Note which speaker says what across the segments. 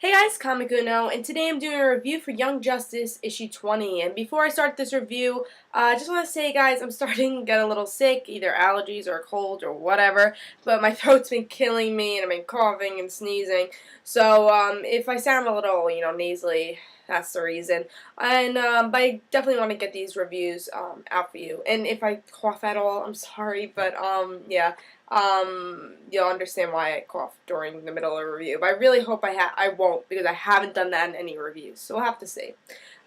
Speaker 1: Hey guys, Comic Uno, and today I'm doing a review for Young Justice issue 20. And before I start this review, I just want to say, guys, I'm starting to get a little sick, either allergies or a cold or whatever. But my throat's been killing me, and I've been coughing and sneezing. So if I sound a little, nasally, that's the reason. And but I definitely want to get these reviews out for you. And if I cough at all, I'm sorry, but yeah. You'll understand why I cough during the middle of a review. But I really hope I won't, because I haven't done that in any reviews. So we'll have to see.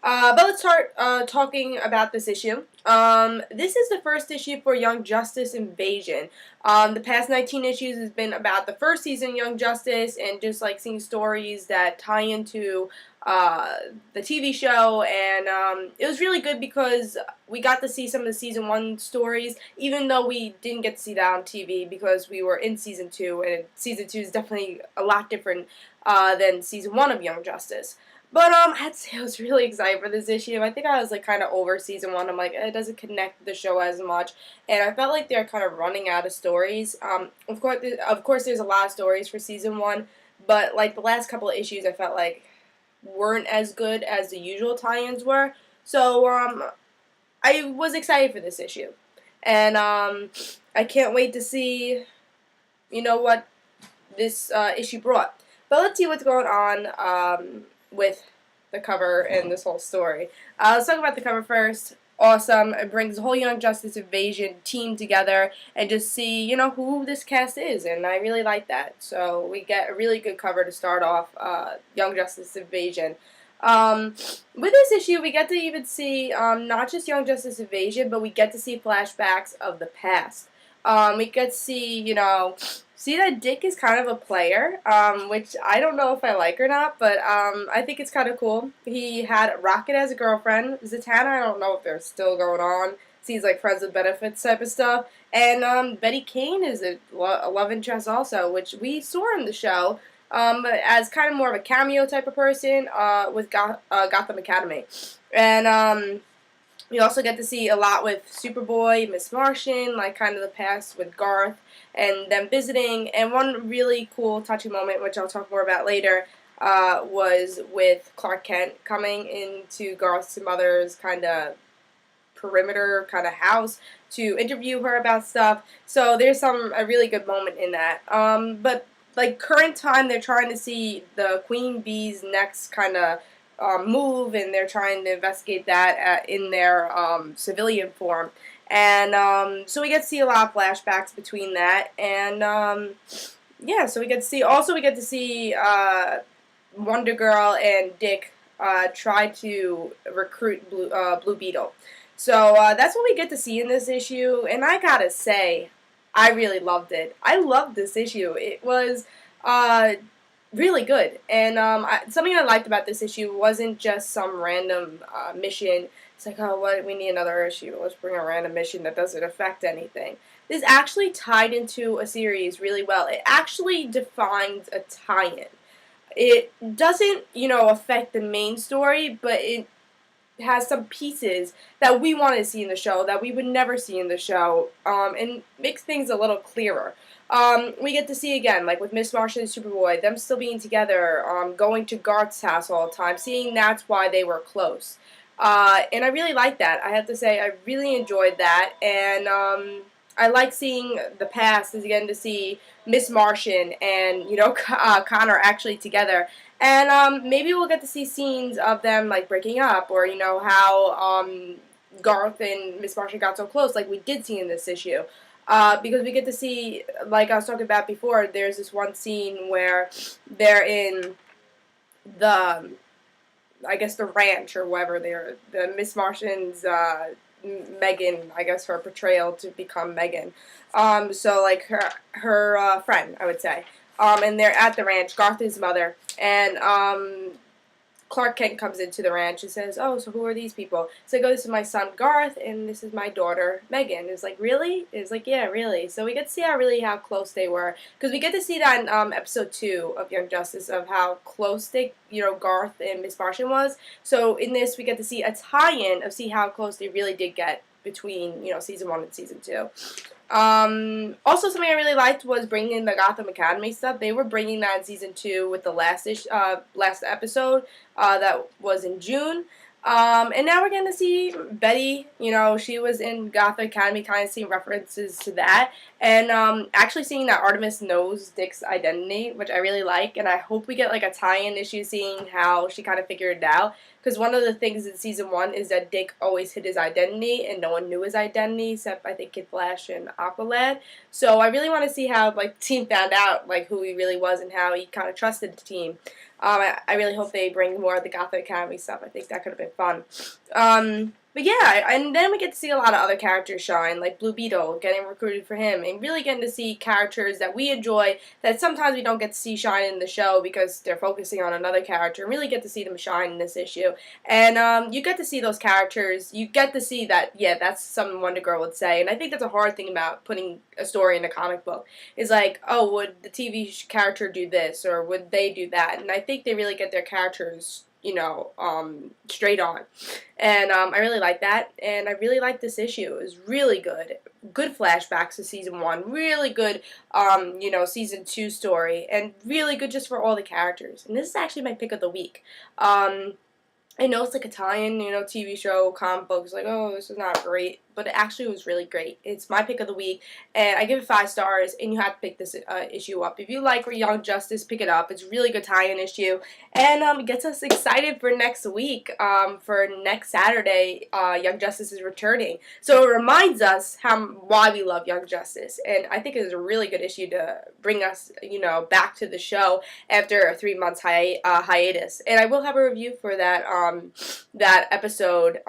Speaker 1: But let's start talking about this issue. This is the first issue for Young Justice Invasion. The past 19 issues has been about the first season Young Justice and just like seeing stories that tie into the TV show, and it was really good because we got to see some of the season 1 stories, even though we didn't get to see that on TV because we were in season 2, and season 2 is definitely a lot different than season 1 of Young Justice. But I had to say I was really excited for this issue. I think I was like kind of over season 1. I'm like, it doesn't connect with the show as much, and I felt like they're kind of running out of stories. Of course, there's a lot of stories for season 1, but like the last couple of issues, I felt like weren't as good as the usual tie-ins were. So I was excited for this issue, and I can't wait to see, what this issue brought. But let's see what's going on with the cover and this whole story. Let's talk about the cover first. Awesome. It brings the whole Young Justice Invasion team together and just see, who this cast is, and I really like that. So we get a really good cover to start off Young Justice Invasion. With this issue, we get to even see not just Young Justice Invasion, but we get to see flashbacks of the past. We get to see that Dick is kind of a player, which I don't know if I like or not, but I think it's kind of cool. He had Rocket as a girlfriend. Zatanna, I don't know if they're still going on. Seems like friends with benefits type of stuff. And Betty Kane is a love interest also, which we saw in the show as kind of more of a cameo type of person with Gotham Academy. And we also get to see a lot with Superboy, Miss Martian, like kind of the past with Garth and them visiting. And one really cool touching moment, which I'll talk more about later, was with Clark Kent coming into Garth's mother's kind of perimeter kind of house to interview her about stuff. So there's a really good moment in that. But like current time, they're trying to see the Queen Bee's next kind of move, and they're trying to investigate that in their civilian form. And so we get to see a lot of flashbacks between that, and yeah, so we get to see Wonder Girl and Dick try to recruit Blue Beetle. So that's what we get to see in this issue, and I gotta say, I really loved it. I loved this issue. It was really good. And something I liked about this issue wasn't just some random mission. It's like, oh, what, we need another issue. Let's bring a random mission that doesn't affect anything. This actually tied into a series really well. It actually defines a tie-in. It doesn't, affect the main story, but it has some pieces that we want to see in the show that we would never see in the show, and makes things a little clearer. We get to see again, like with Miss Martian and Superboy, them still being together, going to Garth's house all the time, seeing that's why they were close. And I really like that. I have to say, I really enjoyed that, and I like seeing the past, is again to see Miss Martian and Connor actually together, and maybe we'll get to see scenes of them like breaking up, or how Garth and Miss Martian got so close, like we did see in this issue. Because we get to see, like I was talking about before, there's this one scene where they're in the, I guess, the ranch or wherever they're, the Miss Martian's Megan, I guess, her portrayal to become Megan. So like her friend, I would say. And they're at the ranch, Garth's mother, and Clark Kent comes into the ranch and says, oh, so who are these people? So I go, this is my son Garth, and this is my daughter Megan. It's like, really? It's like, yeah, really. So we get to see how close they were, because we get to see that in episode 2 of Young Justice, of how close Garth and Miss Martian was. So in this, we get to see a tie-in of see how close they really did get between, season 1 and season 2. Also, something I really liked was bringing in the Gotham Academy stuff. They were bringing that in season 2 with the last episode that was in June. And now we're getting to see Betty. You know, she was in Gotham Academy, kind of seeing references to that, and actually seeing that Artemis knows Dick's identity, which I really like. And I hope we get like a tie-in issue, seeing how she kind of figured it out. Because one of the things in season 1 is that Dick always hid his identity, and no one knew his identity except I think Kid Flash and Aqualad. So I really want to see how like the team found out like who he really was and how he kind of trusted the team. I really hope they bring more of the Gotham Academy stuff. I think that could have been fun. But yeah, and then we get to see a lot of other characters shine, like Blue Beetle, getting recruited for him, and really getting to see characters that we enjoy that sometimes we don't get to see shine in the show because they're focusing on another character, and really get to see them shine in this issue. And you get to see those characters, you get to see that, yeah, that's something Wonder Girl would say, and I think that's a hard thing about putting a story in a comic book, is like, oh, would the TV character do this, or would they do that? And I think they really get their characters, you know, straight on. And I really like that, and I really like this issue. It was really good. Good flashbacks to season 1, really good, you know, season 2 story, and really good just for all the characters. And this is actually my pick of the week. I know it's like Italian, you know, TV show, comic books, like, oh, this is not great, but it actually was really great. It's my pick of the week, and I give it 5 stars, and you have to pick this issue up. If you like Young Justice, pick it up. It's a really good tie-in issue, and it gets us excited for next week. For next Saturday, Young Justice is returning. So it reminds us why we love Young Justice, and I think it is a really good issue to bring us, you know, back to the show after a 3 months hiatus. And I will have a review for that that episode,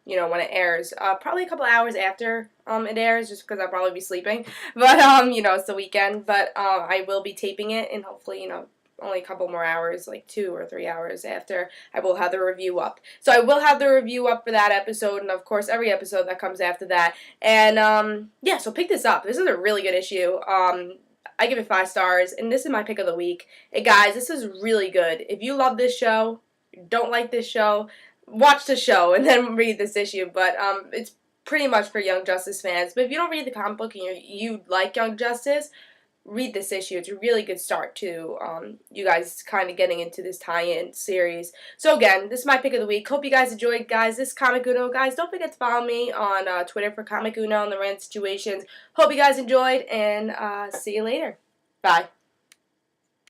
Speaker 1: you know, when it airs. Probably a couple hours after it airs, just because I'll probably be sleeping. But, you know, it's the weekend. But I will be taping it, and hopefully, you know, only a couple more hours, like 2 or 3 hours after, I will have the review up. So I will have the review up for that episode, and of course every episode that comes after that. And yeah, so pick this up. This is a really good issue. I give it 5 stars, and this is my pick of the week. Hey guys, this is really good. If you love this show, don't like this show, watch the show and then read this issue. But it's pretty much for Young Justice fans. But if you don't read the comic book and you like Young Justice, read this issue. It's a really good start to you guys kind of getting into this tie-in series. So again, this is my pick of the week. Hope you guys enjoyed, guys. This is Comic Uno. Guys, don't forget to follow me on Twitter for Comic Uno and the Random Situations. Hope you guys enjoyed, and see you later. Bye.